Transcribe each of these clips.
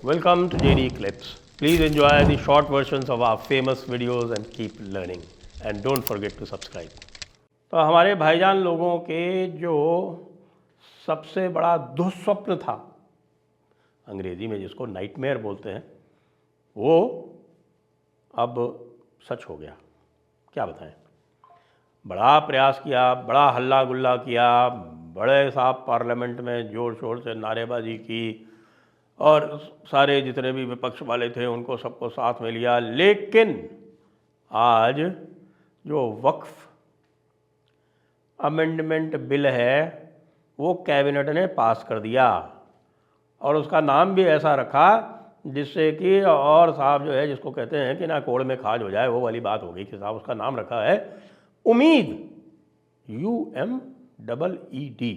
Welcome to JD Clips. Please enjoy the short versions of our famous videos and keep learning. And don't forget to subscribe. तो हमारे भाईजान लोगों के जो सबसे बड़ा दुस्वप्न था, अंग्रेजी में जिसको नाइटमेयर बोलते हैं, वो अब सच हो गया। क्या बताएं, बड़ा प्रयास किया, बड़ा हल्ला गुल्ला किया, बड़े साहब पार्लियामेंट में ज़ोर शोर से नारेबाजी की और सारे जितने भी विपक्ष वाले थे उनको सबको साथ में लिया, लेकिन आज जो वक्फ अमेंडमेंट बिल है वो कैबिनेट ने पास कर दिया और उसका नाम भी ऐसा रखा जिससे कि और साहब जो है जिसको कहते हैं कि ना कोड़ में खाज हो जाए, वो वाली बात हो गई कि साहब उसका नाम रखा है उम्मीद, UMEED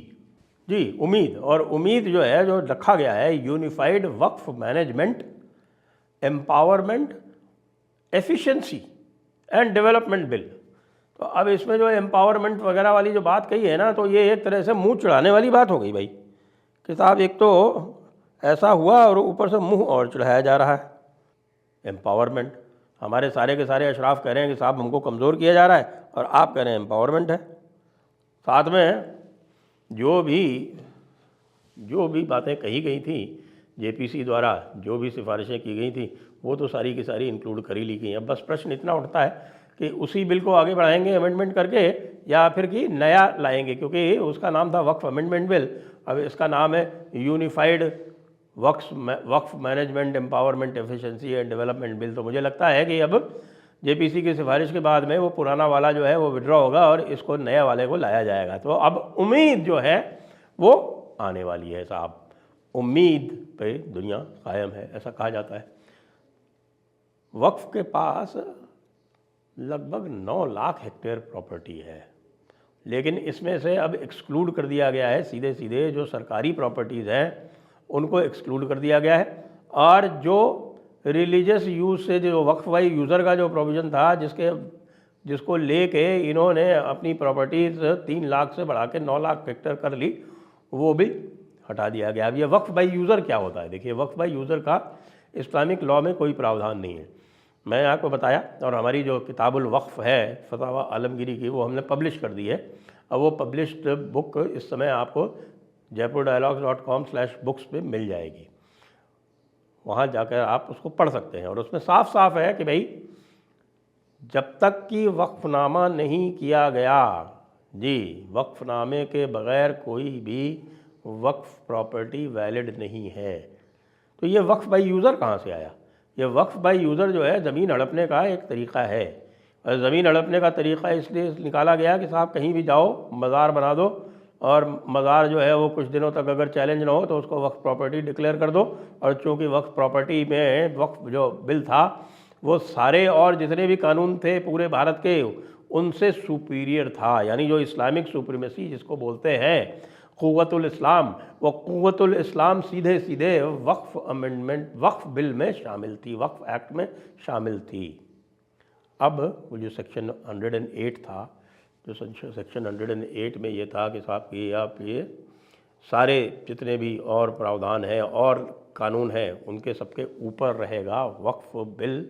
जी, उम्मीद। और उम्मीद जो है जो रखा गया है unified Waqf management empowerment efficiency and development bill. तो अब इसमें जो एम्पावरमेंट वगैरह वाली जो बात कही है ना, तो ये एक तरह से मुंह चढ़ाने वाली बात हो गई भाई कि साहब एक तो ऐसा हुआ और ऊपर से मुंह और चढ़ाया जा रहा है। एम्पावरमेंट, हमारे सारे के सारे अशराफ कह रहे हैं कि साहब हमको कमज़ोर किया जा रहा है और आप कह रहे हैं एम्पावरमेंट है। साथ में जो भी बातें कही गई थी JPC द्वारा, जो भी सिफारिशें की गई थी, वो तो सारी की सारी इंक्लूड कर ही ली गई। अब बस प्रश्न इतना उठता है कि उसी बिल को आगे बढ़ाएंगे अमेंडमेंट करके या फिर कि नया लाएंगे, क्योंकि उसका नाम था वक्फ अमेंडमेंट बिल, अब इसका नाम है unified Waqf management empowerment efficiency and development bill. तो मुझे लगता है कि अब JPC की सिफारिश के बाद में वो पुराना वाला जो है वो विड्रॉ होगा और इसको नया वाले को लाया जाएगा। तो अब उम्मीद जो है वो आने वाली है साहब, उम्मीद पे दुनिया कायम है, ऐसा कहा जाता है। वक्फ के पास लगभग 9 लाख हेक्टेयर प्रॉपर्टी है, लेकिन इसमें से अब एक्सक्लूड कर दिया गया है, सीधे सीधे जो सरकारी प्रॉपर्टीज़ हैं उनको एक्सक्लूड कर दिया गया है। और जो रिलीजियस यूज़ से जो वक्फ बाई यूज़र का जो प्रोविज़न था जिसको लेके इन्होंने अपनी प्रॉपर्टीज़ 3 लाख से बढ़ा के 9 लाख हेक्टेयर कर ली, वो भी हटा दिया गया। अब ये वक्फ बाई यूज़र क्या होता है? देखिए, वक्फ बाई यूज़र का इस्लामिक लॉ में कोई प्रावधान नहीं है। मैं आपको बताया, और हमारी जो किताबुल वक्फ है फतवा आलमगीरी की, वो हमने पब्लिश कर दी है। अब वो पब्लिश्ड बुक इस समय आपको jaipurdialogues.com/books पे मिल जाएगी, वहाँ जाकर आप उसको पढ़ सकते हैं। और उसमें साफ साफ है कि भाई जब तक कि वक्फनामा नहीं किया गया जी, वक्फनामे के बग़ैर कोई भी वक्फ प्रॉपर्टी वैलिड नहीं है। तो ये वक्फ बाई यूज़र कहाँ से आया? ये वक्फ बाई यूज़र जो है ज़मीन हड़पने का एक तरीक़ा है, और ज़मीन हड़पने का तरीक़ा इसलिए निकाला गया कि साहब कहीं भी जाओ मज़ार बना दो, और मज़ार जो है वो कुछ दिनों तक अगर चैलेंज ना हो तो उसको वक्फ प्रॉपर्टी डिक्लेयर कर दो। और चूँकि वक्फ प्रॉपर्टी में वक्फ जो बिल था वो सारे और जितने भी कानून थे पूरे भारत के उनसे सुपीरियर था, यानी जो इस्लामिक सुप्रीमेसी जिसको बोलते हैं क़ुव्वतुल इस्लाम, वो क़ुव्वतुल इस्लाम सीधे सीधे वक्फ अमेंडमेंट वक्फ बिल में शामिल थी, वक्फ एक्ट में शामिल थी। अब वो जो सेक्शन 108 था, जो सेक्शन 108 में ये था कि साहब कि आप ये सारे जितने भी और प्रावधान हैं और कानून हैं उनके सबके ऊपर रहेगा वक्फ बिल,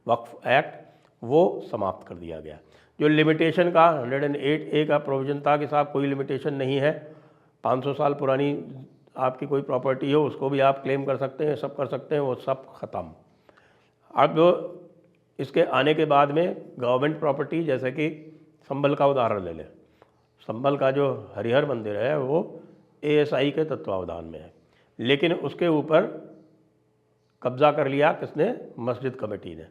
वक्फ एक्ट, वो समाप्त कर दिया गया। जो लिमिटेशन का 108A का प्रोविज़न था कि साहब कोई लिमिटेशन नहीं है, 500 साल पुरानी आपकी कोई प्रॉपर्टी हो उसको भी आप क्लेम कर सकते हैं, सब कर सकते हैं, वो सब ख़त्म। अब इसके आने के बाद में गवर्नमेंट प्रॉपर्टी, जैसे कि संभल का उदाहरण ले लें, संभल का जो हरिहर मंदिर है वो ASI के तत्वावधान में है, लेकिन उसके ऊपर कब्ज़ा कर लिया किसने? मस्जिद कमेटी ने।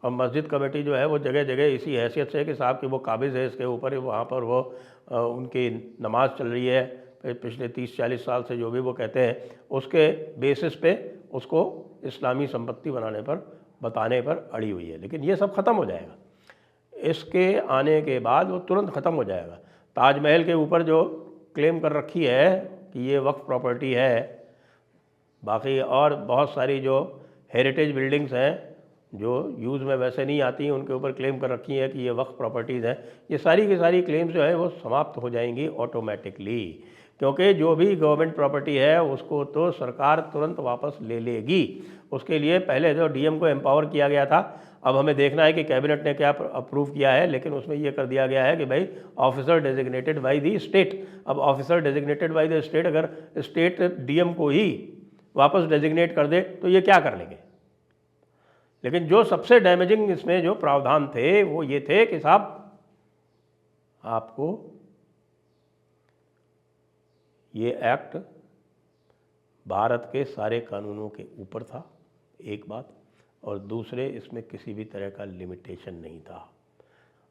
और मस्जिद कमेटी जो है वो जगह जगह इसी हैसियत से कि साहब कि वो काबिज़ है इसके ऊपर, वहाँ पर वो उनकी नमाज चल रही है पिछले 30-40 साल से, जो भी वो कहते हैं उसके बेसिस पे उसको इस्लामी संपत्ति बताने पर अड़ी हुई है। लेकिन ये सब ख़त्म हो जाएगा, इसके आने के बाद वो तुरंत ख़त्म हो जाएगा। ताजमहल के ऊपर जो क्लेम कर रखी है कि ये वक्फ प्रॉपर्टी है, बाकी और बहुत सारी जो हेरिटेज बिल्डिंग्स हैं जो यूज़ में वैसे नहीं आती, उनके ऊपर क्लेम कर रखी है कि ये वक्फ प्रॉपर्टीज़ हैं, ये सारी की सारी क्लेम्स जो है वो समाप्त हो जाएंगी ऑटोमेटिकली, क्योंकि जो भी गवर्नमेंट प्रॉपर्टी है उसको तो सरकार तुरंत वापस ले लेगी। उसके लिए पहले जो डीएम को एम्पावर किया गया था, अब हमें देखना है कि कैबिनेट ने क्या अप्रूव किया है, लेकिन उसमें ये कर दिया गया है कि भाई officer designated by the state. अब officer designated by the state, अगर स्टेट डीएम को ही वापस डेजिग्नेट कर दे तो ये क्या कर लेंगे। लेकिन जो सबसे डैमेजिंग इसमें जो प्रावधान थे वो ये थे कि साहब आपको ये एक्ट भारत के सारे कानूनों के ऊपर था, एक बात, और दूसरे इसमें किसी भी तरह का लिमिटेशन नहीं था,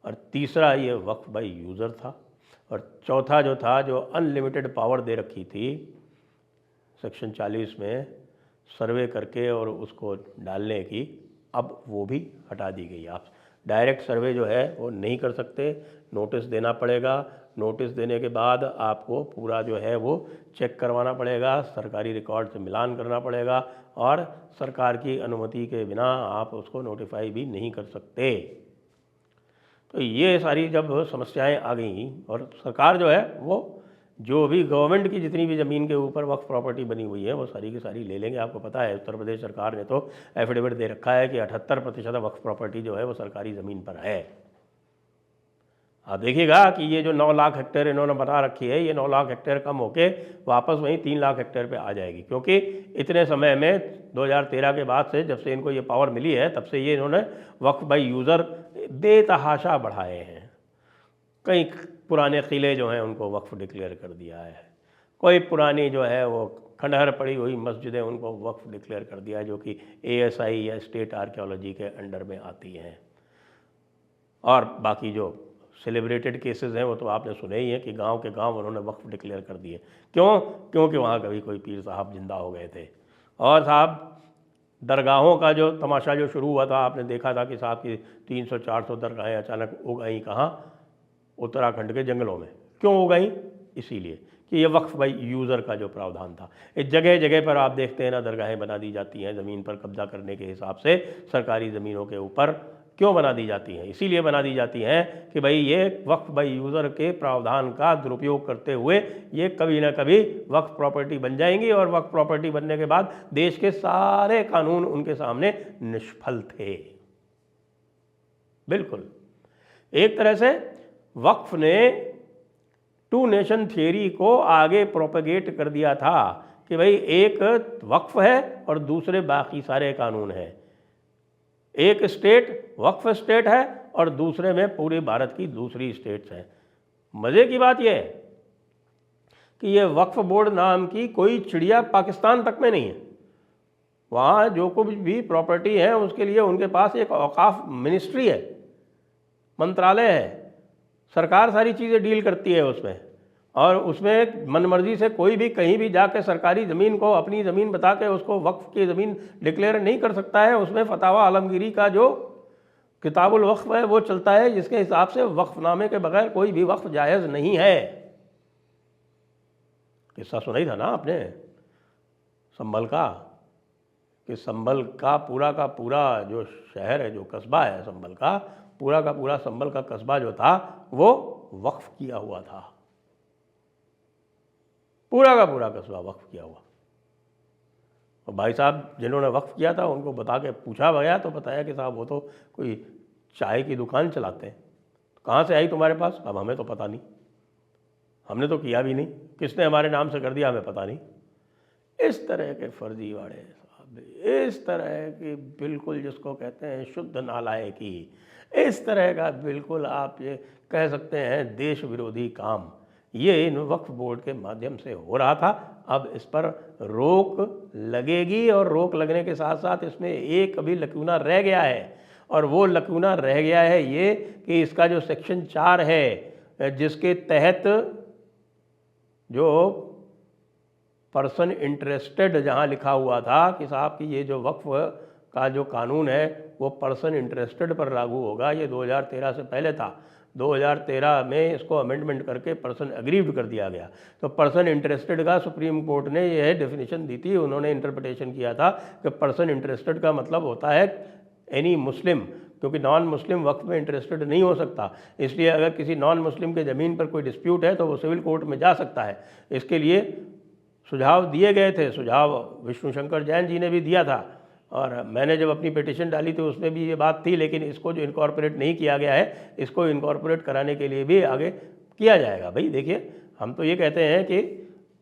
और तीसरा ये वक्फ बाय यूज़र था, और चौथा जो था जो अनलिमिटेड पावर दे रखी थी सेक्शन 40 में सर्वे करके और उसको डालने की, अब वो भी हटा दी गई। आप डायरेक्ट सर्वे जो है वो नहीं कर सकते, नोटिस देना पड़ेगा। नोटिस देने के बाद आपको पूरा जो है वो चेक करवाना पड़ेगा, सरकारी रिकॉर्ड से मिलान करना पड़ेगा, और सरकार की अनुमति के बिना आप उसको नोटिफाई भी नहीं कर सकते। तो ये सारी जब समस्याएं आ गई, और सरकार जो है वो जो भी गवर्नमेंट की जितनी भी ज़मीन के ऊपर वक्फ प्रॉपर्टी बनी हुई है वो सारी की सारी ले लेंगे। आपको पता है उत्तर प्रदेश सरकार ने तो एफिडेविट दे रखा है कि 78% वक्फ प्रॉपर्टी जो है वो सरकारी ज़मीन पर है। आप देखिएगा कि ये जो 9 लाख हेक्टेयर इन्होंने बना रखी है, ये 9 लाख हेक्टेयर कम होके वापस वहीं 3 लाख हेक्टेयर पे आ जाएगी, क्योंकि इतने समय में 2013 के बाद से जब से इनको ये पावर मिली है तब से ये इन्होंने वक्फ बाय यूज़र बेतहाशा बढ़ाए हैं। कई पुराने किले जो हैं उनको वक्फ डिक्लेयर कर दिया है, कोई पुरानी जो है वो खंडहर पड़ी हुई मस्जिदें उनको वक्फ डिक्लेयर कर दिया है, जो कि ASI या स्टेट आर्कियोलॉजी के अंडर में आती हैं। और बाकी जो सेलिब्रेटेड केसेस हैं वो तो आपने सुने ही हैं कि गांव के गांव उन्होंने वक्फ डिक्लेयर कर दिए। क्यों? क्योंकि वहाँ कभी कोई पीर साहब जिंदा हो गए थे। और साहब दरगाहों का जो तमाशा जो शुरू हुआ था, आपने देखा था कि साहब की 300-400 दरगाहें अचानक उग गई। कहाँ? उत्तराखंड के जंगलों में। क्यों हो गई? इसीलिए कि ये वक्फ बाय यूज़र का जो प्रावधान था। इस जगह जगह पर आप देखते हैं ना दरगाहें बना दी जाती हैं ज़मीन पर कब्जा करने के हिसाब से, सरकारी ज़मीनों के ऊपर। क्यों बना दी जाती हैं? इसीलिए बना दी जाती हैं कि भाई ये वक्फ बाय यूज़र के प्रावधान का दुरुपयोग करते हुए ये कभी ना कभी वक्फ प्रॉपर्टी बन जाएंगी, और वक्फ प्रॉपर्टी बनने के बाद देश के सारे कानून उनके सामने निष्फल थे। बिल्कुल एक तरह से वक्फ ने 2 नेशन थियरी को आगे प्रोपेगेट कर दिया था कि भाई एक वक्फ है और दूसरे बाकी सारे कानून हैं। एक स्टेट वक्फ स्टेट है और दूसरे में पूरे भारत की दूसरी स्टेट्स हैं। मज़े की बात यह है कि ये वक्फ बोर्ड नाम की कोई चिड़िया पाकिस्तान तक में नहीं है। वहाँ जो कुछ भी प्रॉपर्टी है उसके लिए उनके पास एक औकाफ मिनिस्ट्री है, मंत्रालय है, सरकार सारी चीज़ें डील करती है उसमें, और उसमें मनमर्जी से कोई भी कहीं भी जाके सरकारी ज़मीन को अपनी ज़मीन बता के उसको वक्फ की ज़मीन डिक्लेयर नहीं कर सकता है। उसमें फतावा आलमगीरी का जो किताबुल वक्फ है वो चलता है, जिसके हिसाब से वक्फनामे के बगैर कोई भी वक्फ जायज़ नहीं है। किस्सा सुना ही था ना आपने संभल का, कि संभल का पूरा जो शहर है, जो कस्बा है संभल का पूरा संभल का कस्बा जो था वो वक्फ किया हुआ था। पूरा का पूरा कस्बा वक्फ किया हुआ। और भाई साहब जिन्होंने वक्फ किया था उनको बता के पूछा गया तो बताया कि साहब वो तो कोई चाय की दुकान चलाते हैं। कहाँ से आई तुम्हारे पास? अब हमें तो पता नहीं, हमने तो किया भी नहीं, किसने हमारे नाम से कर दिया हमें पता नहीं। इस तरह के फर्जीवाड़े साहब, इस तरह की बिल्कुल जिसको कहते हैं शुद्ध नालायकी, इस तरह का बिल्कुल आप ये कह सकते हैं देश विरोधी काम ये इन वक्फ बोर्ड के माध्यम से हो रहा था। अब इस पर रोक लगेगी, और रोक लगने के साथ साथ इसमें एक अभी लकूना रह गया है, और वो लकूना रह गया है ये कि इसका जो सेक्शन 4 है जिसके तहत जो पर्सन इंटरेस्टेड जहाँ लिखा हुआ था कि साहब कि ये जो वक्फ का जो कानून है वो पर्सन इंटरेस्टेड पर लागू होगा, ये 2013 से पहले था। 2013 में इसको अमेंडमेंट करके पर्सन अग्रीव्ड कर दिया गया। तो पर्सन इंटरेस्टेड का सुप्रीम कोर्ट ने यह डेफिनेशन दी थी, उन्होंने इंटरप्रिटेशन किया था कि पर्सन इंटरेस्टेड का मतलब होता है एनी मुस्लिम, क्योंकि नॉन मुस्लिम वक्फ में इंटरेस्टेड नहीं हो सकता। इसलिए अगर किसी नॉन मुस्लिम के ज़मीन पर कोई डिस्प्यूट है तो वो सिविल कोर्ट में जा सकता है। इसके लिए सुझाव दिए गए थे, सुझाव विष्णु शंकर जैन जी ने भी दिया था और मैंने जब अपनी पिटिशन डाली तो उसमें भी ये बात थी, लेकिन इसको जो इनकॉर्पोरेट नहीं किया गया है, इसको इनकॉर्पोरेट कराने के लिए भी आगे किया जाएगा। भाई देखिए, हम तो ये कहते हैं कि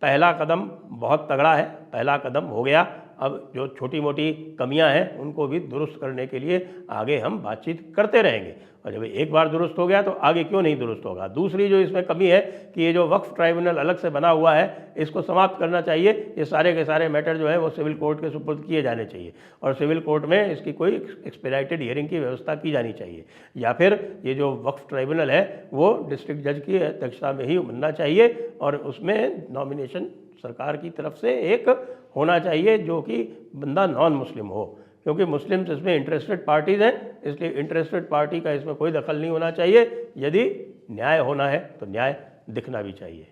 पहला कदम बहुत तगड़ा है, पहला कदम हो गया। अब जो छोटी मोटी कमियां हैं उनको भी दुरुस्त करने के लिए आगे हम बातचीत करते रहेंगे, और जब एक बार दुरुस्त हो गया तो आगे क्यों नहीं दुरुस्त होगा। दूसरी जो इसमें कमी है कि ये जो वक्फ ट्राइब्यूनल अलग से बना हुआ है, इसको समाप्त करना चाहिए। ये सारे के सारे मैटर जो है वो सिविल कोर्ट के सुपुर्द किए जाने चाहिए, और सिविल कोर्ट में इसकी कोई एक्सपेडाइटेड हियरिंग की व्यवस्था की जानी चाहिए, या फिर ये जो वक्फ ट्राइब्यूनल है वो डिस्ट्रिक्ट जज की अध्यक्षता में ही बनना चाहिए, और उसमें नॉमिनेशन सरकार की तरफ से एक होना चाहिए जो कि बंदा नॉन मुस्लिम हो, क्योंकि मुस्लिम्स इसमें इंटरेस्टेड पार्टीज़ हैं, इसलिए इंटरेस्टेड पार्टी का इसमें कोई दखल नहीं होना चाहिए। यदि न्याय होना है तो न्याय दिखना भी चाहिए।